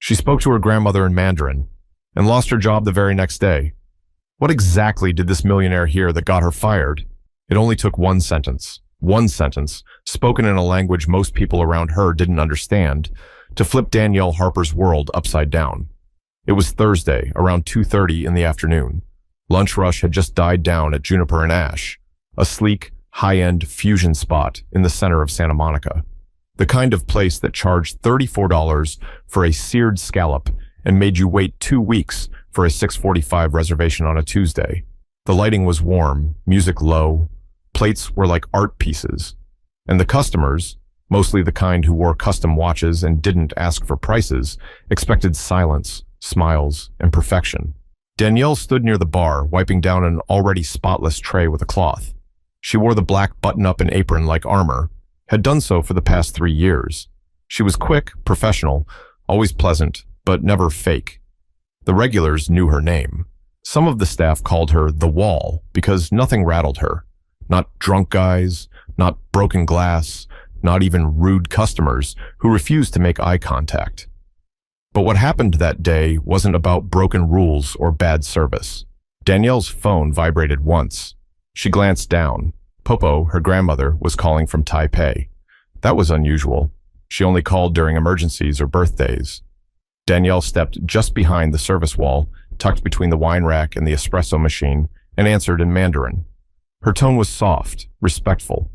She spoke to her grandmother in Mandarin and lost her job the very next day. What exactly did this millionaire hear that got her fired? It only took one sentence, spoken in a language most people around her didn't understand, to flip Danielle Harper's world upside down. It was Thursday, around 2:30 in the afternoon. Lunch rush had just died down at Juniper and Ash, a sleek, high-end fusion spot in the center of Santa Monica. The kind of place that charged $34 for a seared scallop and made you wait 2 weeks for a 6:45 reservation on a Tuesday. The lighting was warm, music low, plates were like art pieces, and the customers, mostly the kind who wore custom watches and didn't ask for prices, expected silence, smiles, and perfection. Danielle stood near the bar, wiping down an already spotless tray with a cloth. She wore the black button-up and apron like armor, had done so for the past 3 years. She was quick, professional, always pleasant, but never fake. The regulars knew her name. Some of the staff called her the Wall because nothing rattled her. Not drunk guys, not broken glass, not even rude customers who refused to make eye contact. But what happened that day wasn't about broken rules or bad service. Danielle's phone vibrated once. She glanced down. Popo, her grandmother, was calling from Taipei. That was unusual. She only called during emergencies or birthdays. Danielle stepped just behind the service wall, tucked between the wine rack and the espresso machine, and answered in Mandarin. Her tone was soft, respectful.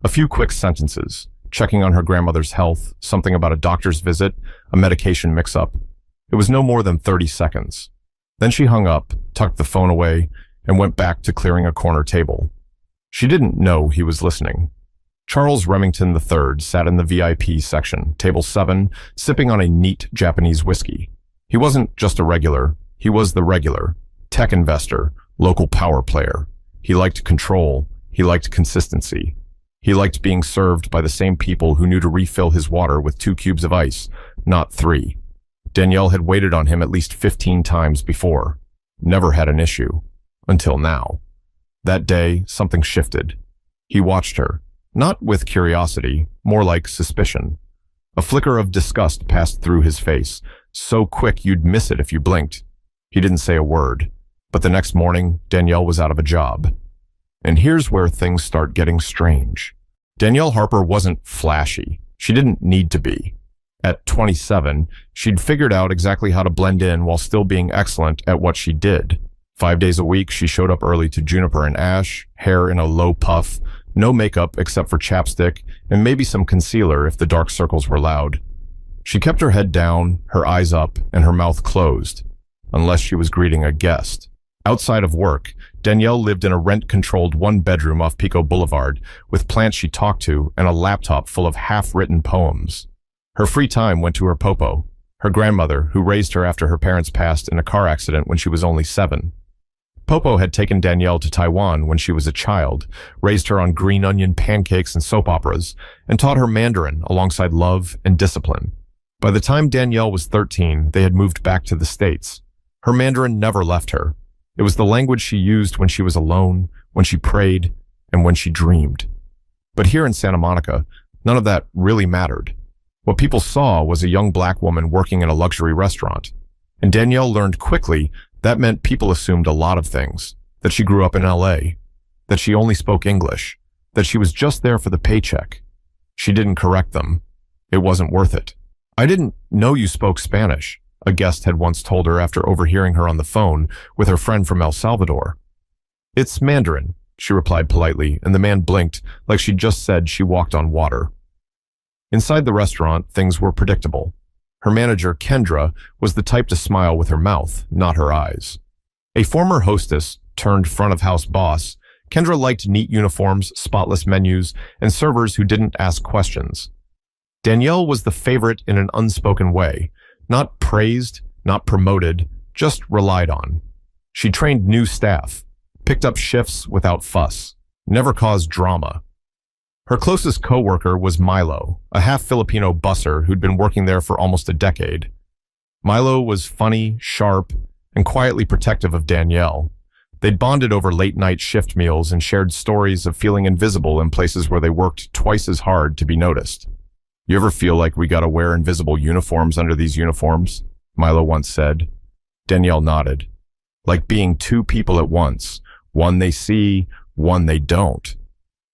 A few quick sentences, checking on her grandmother's health, something about a doctor's visit, a medication mix-up. It was no more than 30 seconds. Then she hung up, tucked the phone away, and went back to clearing a corner table. She didn't know he was listening. Charles Remington III sat in the VIP section, table 7, sipping on a neat Japanese whiskey. He wasn't just a regular, he was the regular. Tech investor, local power player. He liked control, he liked consistency. He liked being served by the same people who knew to refill his water with 2 cubes of ice, not 3. Danielle had waited on him at least 15 times before. Never had an issue. Until now. That day, something shifted. He watched her, not with curiosity, more like suspicion. A flicker of disgust passed through his face, so quick you'd miss it if you blinked. He didn't say a word, but the next morning, Danielle was out of a job. And here's where things start getting strange. Danielle Harper wasn't flashy. She didn't need to be. At 27, she'd figured out exactly how to blend in while still being excellent at what she did. 5 days a week, she showed up early to Juniper and Ash, hair in a low puff, no makeup except for chapstick, and maybe some concealer if the dark circles were loud. She kept her head down, her eyes up, and her mouth closed, unless she was greeting a guest. Outside of work, Danielle lived in a rent-controlled 1-bedroom off Pico Boulevard with plants she talked to and a laptop full of half-written poems. Her free time went to her Popo, her grandmother, who raised her after her parents passed in a car accident when she was only 7. Popo had taken Danielle to Taiwan when she was a child, raised her on green onion pancakes and soap operas, and taught her Mandarin alongside love and discipline. By the time Danielle was 13, they had moved back to the States. Her Mandarin never left her. It was the language she used when she was alone, when she prayed, and when she dreamed. But here in Santa Monica, none of that really mattered. What people saw was a young black woman working in a luxury restaurant. And Danielle learned quickly that meant people assumed a lot of things. That she grew up in LA. That she only spoke English. That she was just there for the paycheck. She didn't correct them. It wasn't worth it. "I didn't know you spoke Spanish," a guest had once told her after overhearing her on the phone with her friend from El Salvador. "It's Mandarin," she replied politely, and the man blinked like she'd just said she walked on water. Inside the restaurant, things were predictable. Her manager, Kendra, was the type to smile with her mouth, not her eyes. A former hostess turned front-of-house boss, Kendra liked neat uniforms, spotless menus, and servers who didn't ask questions. Danielle was the favorite in an unspoken way, not praised, not promoted, just relied on. She trained new staff, picked up shifts without fuss, never caused drama. Her closest coworker was Milo, a half-Filipino busser who'd been working there for almost a decade. Milo was funny, sharp, and quietly protective of Danielle. They'd bonded over late-night shift meals and shared stories of feeling invisible in places where they worked twice as hard to be noticed. You ever feel like we gotta wear invisible uniforms under these uniforms? Milo once said. Danielle nodded. Like being two people at once, one they see, one they don't.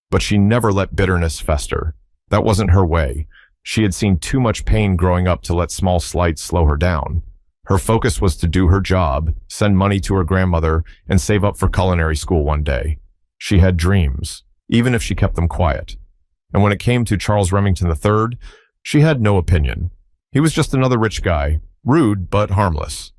But she never let bitterness fester. That wasn't her way. She had seen too much pain growing up to let small slights slow her down. Her focus was to do her job, send money to her grandmother, and save up for culinary school one day. She had dreams, even if she kept them quiet. And when it came to Charles Remington III, she had no opinion. He was just another rich guy, rude but harmless.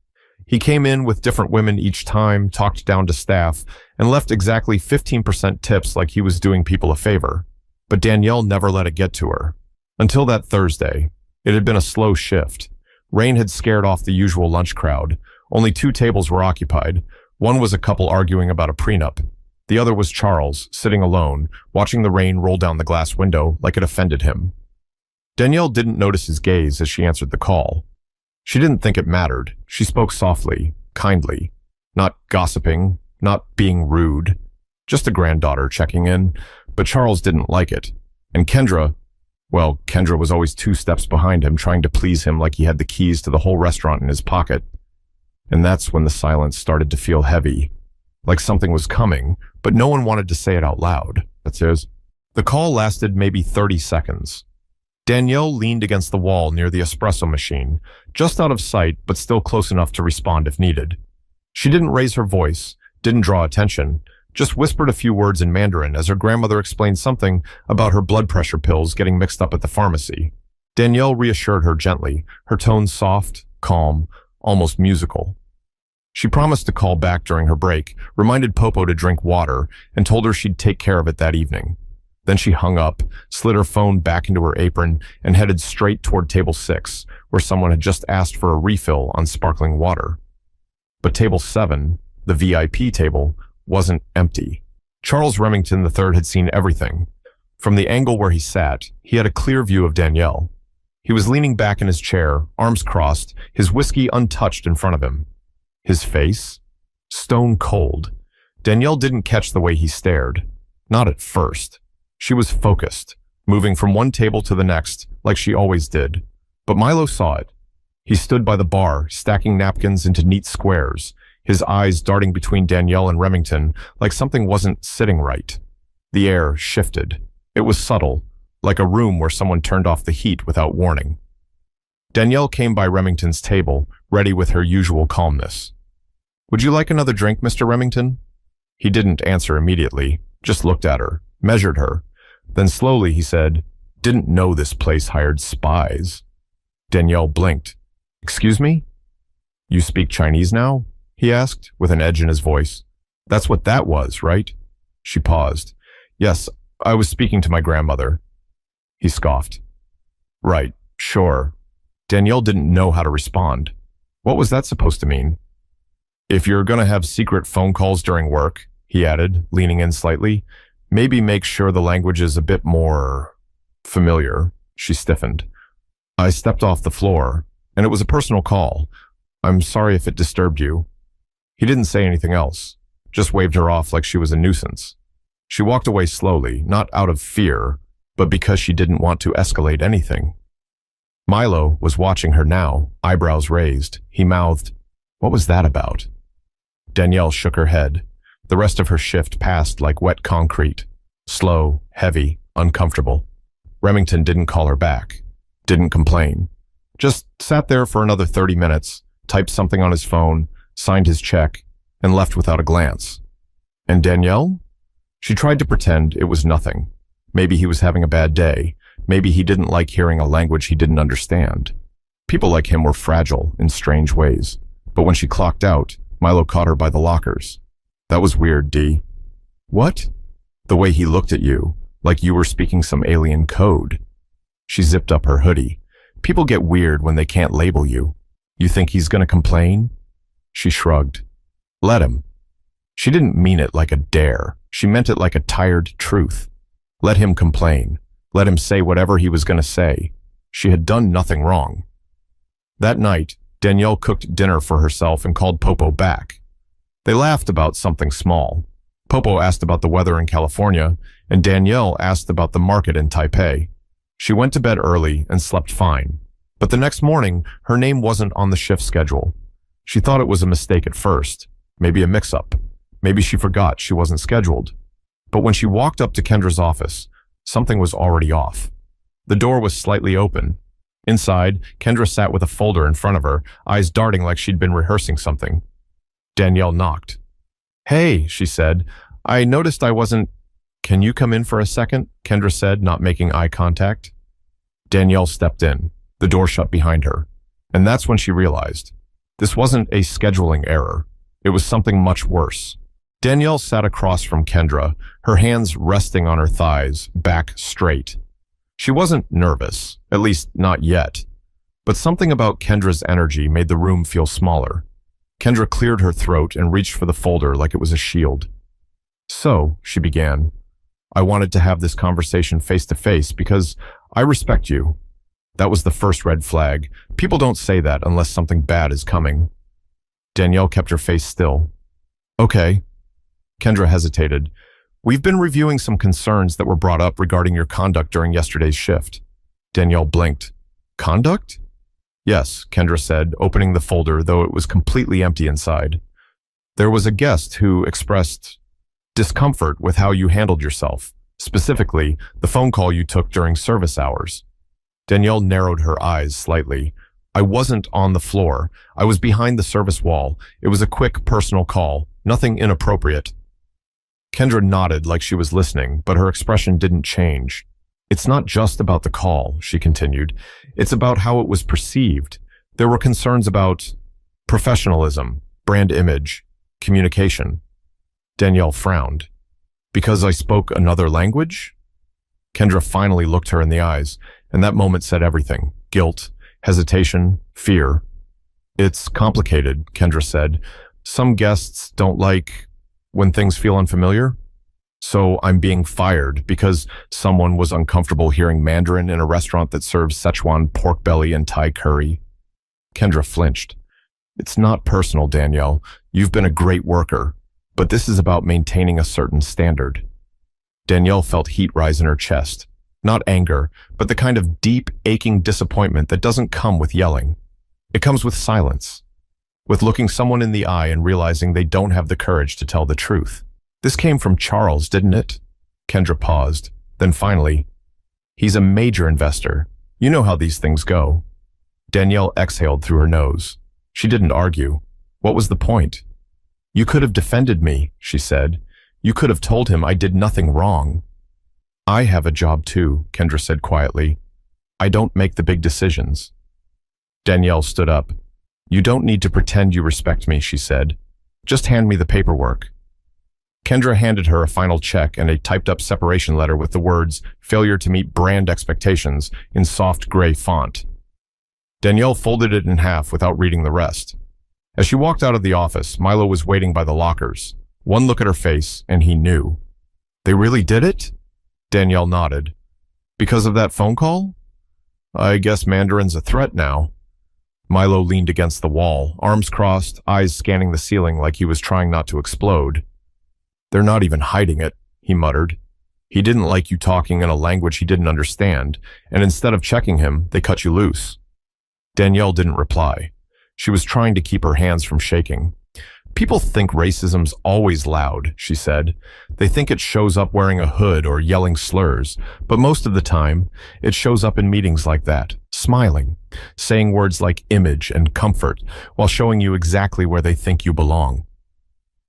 He came in with different women each time, talked down to staff, and left exactly 15% tips like he was doing people a favor. But Danielle never let it get to her. Until that Thursday. It had been a slow shift. Rain had scared off the usual lunch crowd. Only 2 tables were occupied. One was a couple arguing about a prenup. The other was Charles, sitting alone, watching the rain roll down the glass window like it offended him. Danielle didn't notice his gaze as she answered the call. She didn't think it mattered. She spoke softly, kindly, not gossiping, not being rude. Just a granddaughter checking in, but Charles didn't like it. And Kendra was always 2 steps behind him, trying to please him like he had the keys to the whole restaurant in his pocket. And that's when the silence started to feel heavy, like something was coming, but no one wanted to say it out loud. The call lasted maybe 30 seconds. Danielle leaned against the wall near the espresso machine, just out of sight but still close enough to respond if needed. She didn't raise her voice, didn't draw attention, just whispered a few words in Mandarin as her grandmother explained something about her blood pressure pills getting mixed up at the pharmacy. Danielle reassured her gently, her tone soft, calm, almost musical. She promised to call back during her break, reminded Popo to drink water, and told her she'd take care of it that evening. Then she hung up, slid her phone back into her apron, and headed straight toward table 6, where someone had just asked for a refill on sparkling water. But table 7, the VIP table, wasn't empty. Charles Remington III had seen everything. From the angle where he sat, he had a clear view of Danielle. He was leaning back in his chair, arms crossed, his whiskey untouched in front of him. His face? Stone cold. Danielle didn't catch the way he stared. Not at first. She was focused, moving from one table to the next, like she always did. But Milo saw it. He stood by the bar, stacking napkins into neat squares, his eyes darting between Danielle and Remington like something wasn't sitting right. The air shifted. It was subtle, like a room where someone turned off the heat without warning. Danielle came by Remington's table, ready with her usual calmness. "Would you like another drink, Mr. Remington?" He didn't answer immediately, just looked at her, measured her. Then slowly he said, "Didn't know this place hired spies." Danielle blinked. "Excuse me? You speak Chinese now?" he asked, with an edge in his voice. "That's what that was, right?" She paused. "Yes, I was speaking to my grandmother." He scoffed. "Right, sure." Danielle didn't know how to respond. What was that supposed to mean? "If you're gonna have secret phone calls during work," he added, leaning in slightly, "maybe make sure the language is a bit more familiar." She stiffened. "I stepped off the floor, and it was a personal call. I'm sorry if it disturbed you." He didn't say anything else, just waved her off like she was a nuisance. She walked away slowly, not out of fear, but because she didn't want to escalate anything. Milo was watching her now, eyebrows raised. He mouthed, "What was that about?" Danielle shook her head. The rest of her shift passed like wet concrete. Slow, heavy, uncomfortable. Remington didn't call her back. Didn't complain. Just sat there for another 30 minutes, typed something on his phone, signed his check, and left without a glance. And Danielle? She tried to pretend it was nothing. Maybe he was having a bad day. Maybe he didn't like hearing a language he didn't understand. People like him were fragile in strange ways. But when she clocked out, Milo caught her by the lockers. "That was weird, Dee." "What?" "The way he looked at you, like you were speaking some alien code." She zipped up her hoodie. "People get weird when they can't label you. You think he's gonna complain?" She shrugged. "Let him." She didn't mean it like a dare. She meant it like a tired truth. Let him complain. Let him say whatever he was going to say. She had done nothing wrong. That night, Danielle cooked dinner for herself and called Popo back. They laughed about something small. Popo asked about the weather in California, and Danielle asked about the market in Taipei. She went to bed early and slept fine. But the next morning, her name wasn't on the shift schedule. She thought it was a mistake at first, maybe a mix-up. Maybe she forgot she wasn't scheduled. But when she walked up to Kendra's office, something was already off. The door was slightly open. Inside, Kendra sat with a folder in front of her, eyes darting like she'd been rehearsing something. Danielle knocked. "Hey," she said. "I noticed I wasn't—" "Can you come in for a second?" Kendra said, not making eye contact. Danielle stepped in. The door shut behind her. And that's when she realized. This wasn't a scheduling error. It was something much worse. Danielle sat across from Kendra, her hands resting on her thighs, back straight. She wasn't nervous, at least not yet. But something about Kendra's energy made the room feel smaller. Kendra cleared her throat and reached for the folder like it was a shield. "So," she began, "I wanted to have this conversation face to face because I respect you." That was the first red flag. People don't say that unless something bad is coming. Danielle kept her face still. "Okay." Kendra hesitated. "We've been reviewing some concerns that were brought up regarding your conduct during yesterday's shift." Danielle blinked. "Conduct?" "Yes," Kendra said, opening the folder, though it was completely empty inside. "There was a guest who expressed discomfort with how you handled yourself, specifically the phone call you took during service hours." Danielle narrowed her eyes slightly. "I wasn't on the floor. I was behind the service wall. It was a quick personal call, nothing inappropriate." Kendra nodded like she was listening, but her expression didn't change. "It's not just about the call," she continued. "It's about how it was perceived. There were concerns about professionalism, brand image, communication." Danielle frowned. "Because I spoke another language?" Kendra finally looked her in the eyes, and that moment said everything. Guilt, hesitation, fear. "It's complicated," Kendra said. "Some guests don't like when things feel unfamiliar. So I'm being fired because someone was uncomfortable hearing Mandarin in a restaurant that serves Szechuan pork belly and Thai curry." Kendra flinched. "It's not personal, Danielle. You've been a great worker, but this is about maintaining a certain standard." Danielle felt heat rise in her chest. Not anger, but the kind of deep, aching disappointment that doesn't come with yelling. It comes with silence, with looking someone in the eye and realizing they don't have the courage to tell the truth. "This came from Charles, didn't it?" Kendra paused. Then finally, "He's a major investor. You know how these things go." Danielle exhaled through her nose. She didn't argue. What was the point? "You could have defended me," she said. "You could have told him I did nothing wrong." "I have a job too," Kendra said quietly. "I don't make the big decisions." Danielle stood up. "You don't need to pretend you respect me," she said. "Just hand me the paperwork." Kendra handed her a final check and a typed-up separation letter with the words, "Failure to meet brand expectations," in soft gray font. Danielle folded it in half without reading the rest. As she walked out of the office, Milo was waiting by the lockers. One look at her face, and he knew. "They really did it?" Danielle nodded. "Because of that phone call?" "I guess Mandarin's a threat now." Milo leaned against the wall, arms crossed, eyes scanning the ceiling like he was trying not to explode. "They're not even hiding it," he muttered. "He didn't like you talking in a language he didn't understand, and instead of checking him, they cut you loose." Danielle didn't reply. She was trying to keep her hands from shaking. "People think racism's always loud," she said. "They think it shows up wearing a hood or yelling slurs, but most of the time, it shows up in meetings like that, smiling, saying words like image and comfort, while showing you exactly where they think you belong."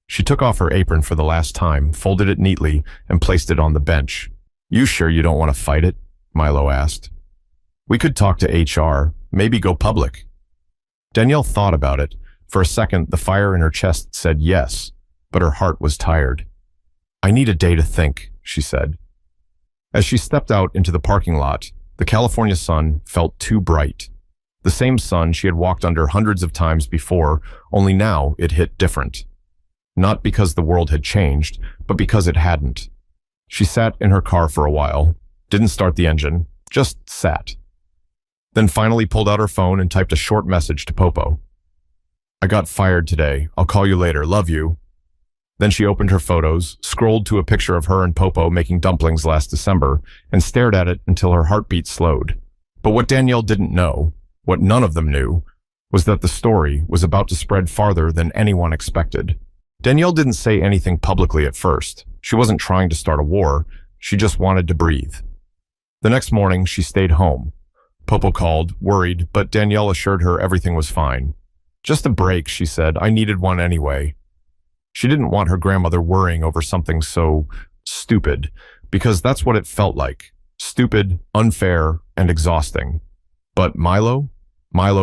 She took off her apron for the last time, folded it neatly, and placed it on the bench. "You sure you don't want to fight it?" Milo asked. "We could talk to HR, maybe go public." Danielle thought about it. For a second, the fire in her chest said yes, but her heart was tired. "I need a day to think," she said. As she stepped out into the parking lot, the California sun felt too bright. The same sun she had walked under hundreds of times before, only now it hit different. Not because the world had changed, but because it hadn't. She sat in her car for a while, didn't start the engine, just sat. Then finally pulled out her phone and typed a short message to Popo. "I got fired today. I'll call you later. Love you." Then she opened her photos, scrolled to a picture of her and Popo making dumplings last December, and stared at it until her heartbeat slowed. But what Danielle didn't know, what none of them knew, was that the story was about to spread farther than anyone expected. Danielle didn't say anything publicly at first. She wasn't trying to start a war. She just wanted to breathe. The next morning, she stayed home. Popo called, worried, but Danielle assured her everything was fine. Just a break, she said. I needed one anyway. She didn't want her grandmother worrying over something so stupid, because that's what it felt like. Stupid, unfair, and exhausting. But Milo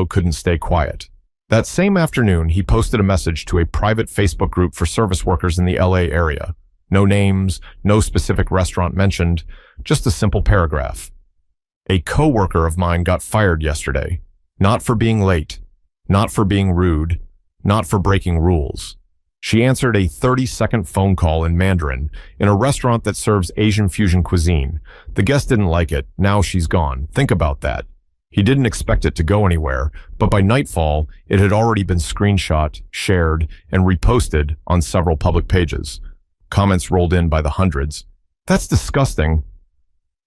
couldn't stay quiet. That same afternoon, he posted a message to a private Facebook group for service workers in the LA area. No names, no specific restaurant mentioned, just a simple paragraph. A coworker of mine got fired yesterday. Not for being late, not for being rude, not for breaking rules. She answered a 30-second phone call in Mandarin in a restaurant that serves Asian fusion cuisine. The guest didn't like it. Now she's gone. Think about that. He didn't expect it to go anywhere, but by nightfall, it had already been screenshot, shared, and reposted on several public pages. Comments rolled in by the hundreds. That's disgusting.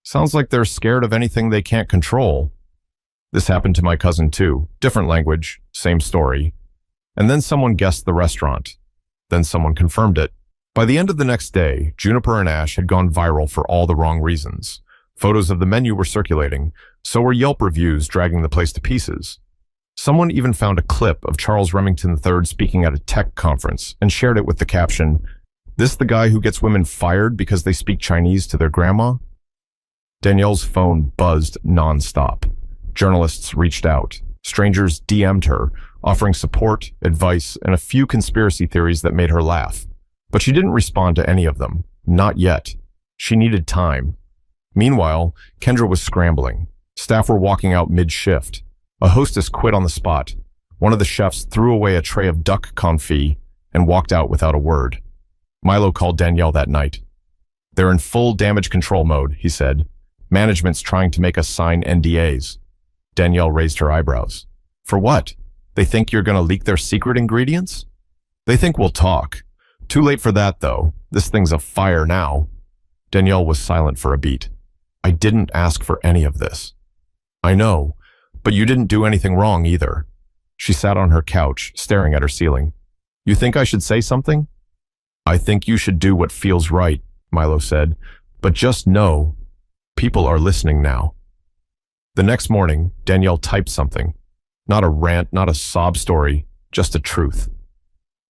Sounds like they're scared of anything they can't control. This happened to my cousin too. Different language, same story. And then someone guessed the restaurant. Then someone confirmed it. By the end of the next day, Juniper and Ash had gone viral for all the wrong reasons. Photos of the menu were circulating, so were Yelp reviews dragging the place to pieces. Someone even found a clip of Charles Remington III speaking at a tech conference and shared it with the caption, "This the guy who gets women fired because they speak Chinese to their grandma?" Danielle's phone buzzed nonstop. Journalists reached out. Strangers DM'd her, offering support, advice, and a few conspiracy theories that made her laugh. But she didn't respond to any of them. Not yet. She needed time. Meanwhile, Kendra was scrambling. Staff were walking out mid-shift. A hostess quit on the spot. One of the chefs threw away a tray of duck confit and walked out without a word. Milo called Danielle that night. "They're in full damage control mode," he said. "Management's trying to make us sign NDAs." Danielle raised her eyebrows. "For what? They think you're going to leak their secret ingredients?" "They think we'll talk. Too late for that, though. This thing's afire now." Danielle was silent for a beat. "I didn't ask for any of this." "I know, but you didn't do anything wrong either." She sat on her couch, staring at her ceiling. "You think I should say something?" "I think you should do what feels right," Milo said. "But just know, people are listening now." The next morning, Danielle typed something. Not a rant, not a sob story, just a truth.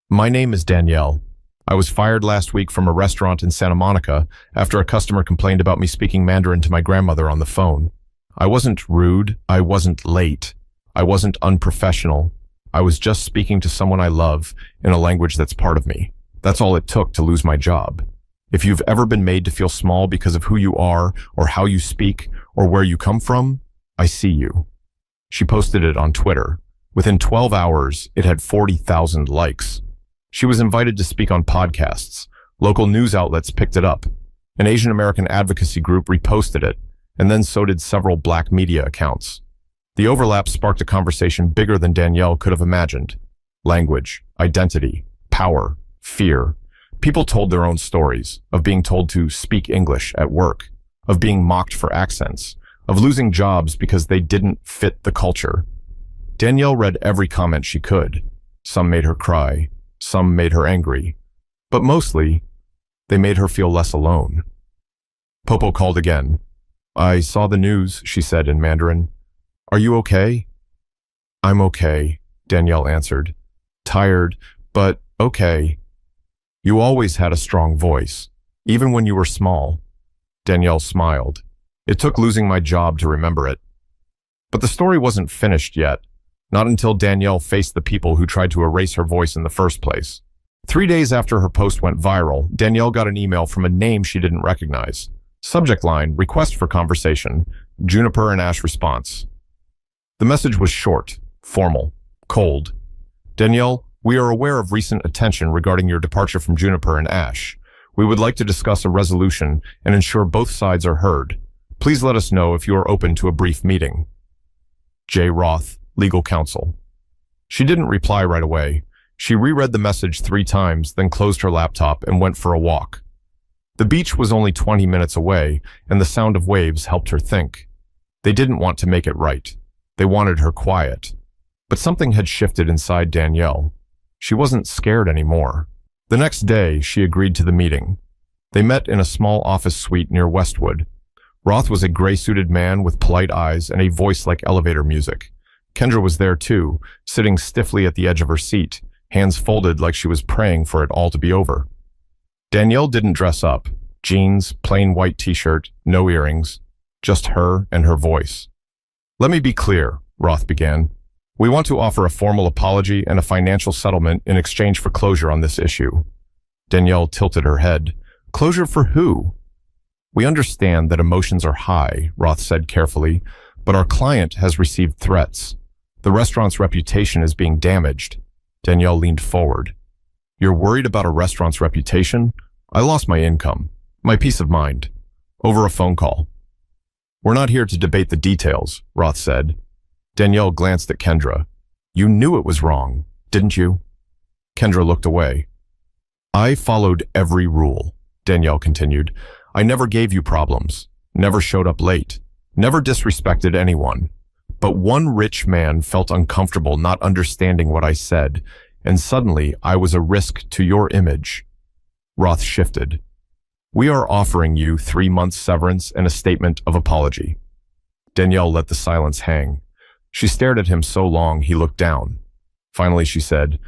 "My name is Danielle. I was fired last week from a restaurant in Santa Monica after a customer complained about me speaking Mandarin to my grandmother on the phone. I wasn't rude. I wasn't late. I wasn't unprofessional. I was just speaking to someone I love in a language that's part of me. That's all it took to lose my job. If you've ever been made to feel small because of who you are or how you speak or where you come from, I see you." She posted it on Twitter. Within 12 hours, it had 40,000 likes. She was invited to speak on podcasts. Local news outlets picked it up. An Asian American advocacy group reposted it, and then so did several black media accounts. The overlap sparked a conversation bigger than Danielle could have imagined. Language, identity, power, fear. People told their own stories of being told to speak English at work, of being mocked for accents, of losing jobs because they didn't fit the culture. Danielle read every comment she could. Some made her cry, some made her angry, but mostly, they made her feel less alone. Popo called again. "I saw the news," she said in Mandarin. "Are you okay?" "I'm okay," Danielle answered. "Tired, but okay." "You always had a strong voice, even when you were small." Danielle smiled. "It took losing my job to remember it." But the story wasn't finished yet, not until Danielle faced the people who tried to erase her voice in the first place. 3 days after her post went viral, Danielle got an email from a name she didn't recognize. Subject line, "Request for conversation, Juniper and Ash response." The message was short, formal, cold. "Danielle, we are aware of recent attention regarding your departure from Juniper and Ash. We would like to discuss a resolution and ensure both sides are heard. Please let us know if you are open to a brief meeting. J. Roth, Legal Counsel." She didn't reply right away. She reread the message 3 times, then closed her laptop and went for a walk. The beach was only 20 minutes away, and the sound of waves helped her think. They didn't want to make it right. They wanted her quiet. But something had shifted inside Danielle. She wasn't scared anymore. The next day, she agreed to the meeting. They met in a small office suite near Westwood. Roth was a gray-suited man with polite eyes and a voice like elevator music. Kendra was there too, sitting stiffly at the edge of her seat, hands folded like she was praying for it all to be over. Danielle didn't dress up. Jeans, plain white t-shirt, no earrings. Just her and her voice. "Let me be clear," Roth began. "We want to offer a formal apology and a financial settlement in exchange for closure on this issue." Danielle tilted her head. "Closure for who?" "We understand that emotions are high," Roth said carefully, "but our client has received threats. The restaurant's reputation is being damaged." Danielle leaned forward. "You're worried about a restaurant's reputation? I lost my income, my peace of mind, over a phone call." "We're not here to debate the details," Roth said. Danielle glanced at Kendra. "You knew it was wrong, didn't you?" Kendra looked away. "I followed every rule," Danielle continued. "I never gave you problems, never showed up late, never disrespected anyone. But one rich man felt uncomfortable not understanding what I said, and suddenly I was a risk to your image." Roth shifted. "We are offering you 3 months severance and a statement of apology." Danielle let the silence hang. She stared at him so long he looked down. Finally she said,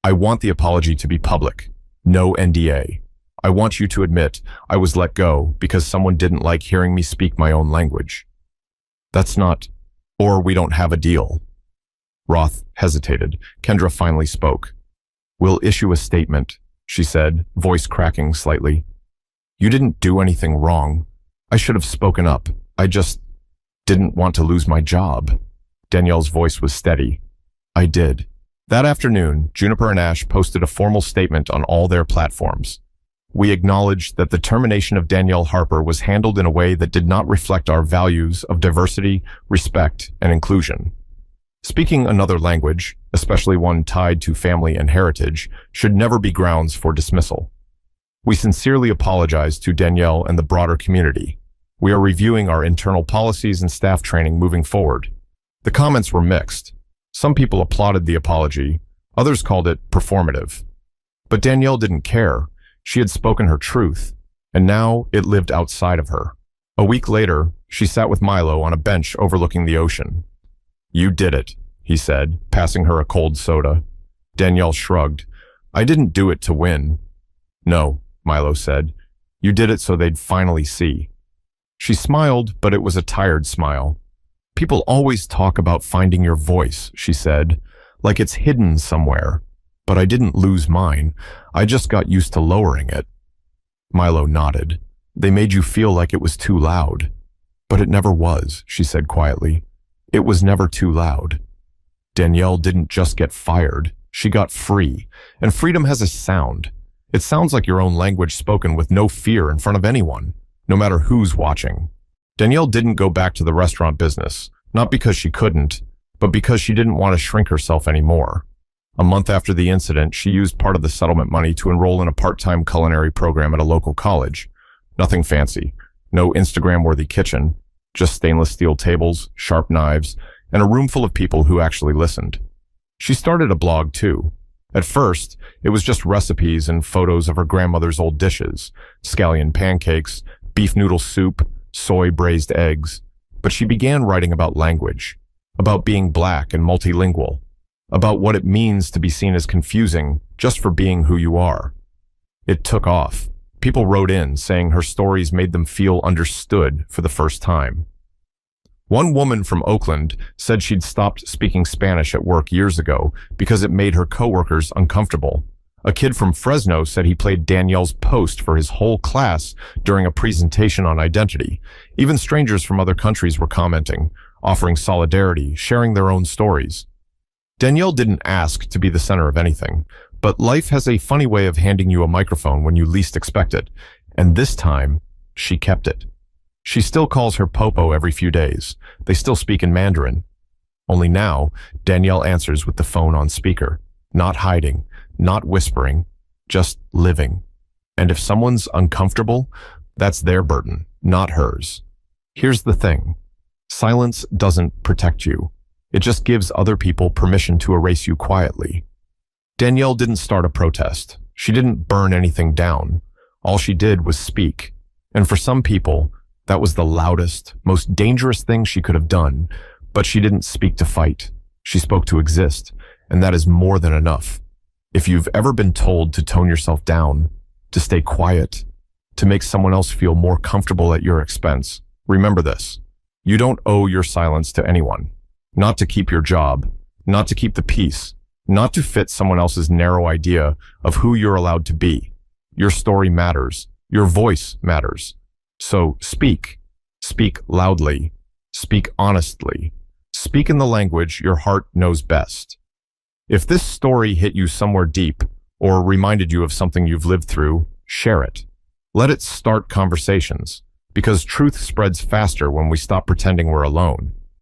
"I want the apology to be public. No NDA. I want you to admit I was let go because someone didn't like hearing me speak my own language." "That's not, or we don't have a deal." Roth hesitated. Kendra finally spoke. "We'll issue a statement," she said, voice cracking slightly. "You didn't do anything wrong. I should have spoken up. I just didn't want to lose my job." Danielle's voice was steady. "I did." That afternoon, Juniper and Ash posted a formal statement on all their platforms. "We acknowledge that the termination of Danielle Harper was handled in a way that did not reflect our values of diversity, respect, and inclusion. Speaking another language, especially one tied to family and heritage, should never be grounds for dismissal. We sincerely apologize to Danielle and the broader community. We are reviewing our internal policies and staff training moving forward." The comments were mixed. Some people applauded the apology, others called it performative. But Danielle didn't care. She had spoken her truth, and now it lived outside of her. A week later, she sat with Milo on a bench overlooking the ocean. "You did it," he said, passing her a cold soda. Danielle shrugged. "I didn't do it to win." "No," Milo said. "You did it so they'd finally see." She smiled, but it was a tired smile. "People always talk about finding your voice," she said, "like it's hidden somewhere. But I didn't lose mine. I just got used to lowering it." Milo nodded. "They made you feel like it was too loud." "But it never was," she said quietly. "It was never too loud." Danielle didn't just get fired. She got free. And freedom has a sound. It sounds like your own language spoken with no fear in front of anyone, no matter who's watching. Danielle didn't go back to the restaurant business, not because she couldn't, but because she didn't want to shrink herself anymore. A month after the incident, she used part of the settlement money to enroll in a part-time culinary program at a local college. Nothing fancy, no Instagram-worthy kitchen, just stainless steel tables, sharp knives, and a room full of people who actually listened. She started a blog too. At first, it was just recipes and photos of her grandmother's old dishes, scallion pancakes, beef noodle soup, soy braised eggs. But she began writing about language, about being black and multilingual, about what it means to be seen as confusing just for being who you are. It took off. People wrote in saying her stories made them feel understood for the first time. One woman from Oakland said she'd stopped speaking Spanish at work years ago because it made her coworkers uncomfortable. A kid from Fresno said he played Danielle's post for his whole class during a presentation on identity. Even strangers from other countries were commenting, offering solidarity, sharing their own stories. Danielle didn't ask to be the center of anything, but life has a funny way of handing you a microphone when you least expect it, and this time, she kept it. She still calls her Popo every few days. They still speak in Mandarin. Only now, Danielle answers with the phone on speaker, not hiding, not whispering, just living. And if someone's uncomfortable, that's their burden, not hers. Here's the thing. Silence doesn't protect you. It just gives other people permission to erase you quietly. Danielle didn't start a protest. She didn't burn anything down. All she did was speak. And for some people, that was the loudest, most dangerous thing she could have done. But she didn't speak to fight. She spoke to exist. And that is more than enough. If you've ever been told to tone yourself down, to stay quiet, to make someone else feel more comfortable at your expense, remember this. You don't owe your silence to anyone. Not to keep your job, not to keep the peace, not to fit someone else's narrow idea of who you're allowed to be. Your story matters. Your voice matters. So speak. Speak loudly. Speak honestly. Speak in the language your heart knows best. If this story hit you somewhere deep or reminded you of something you've lived through, share it. Let it start conversations, because truth spreads faster when we stop pretending we're alone.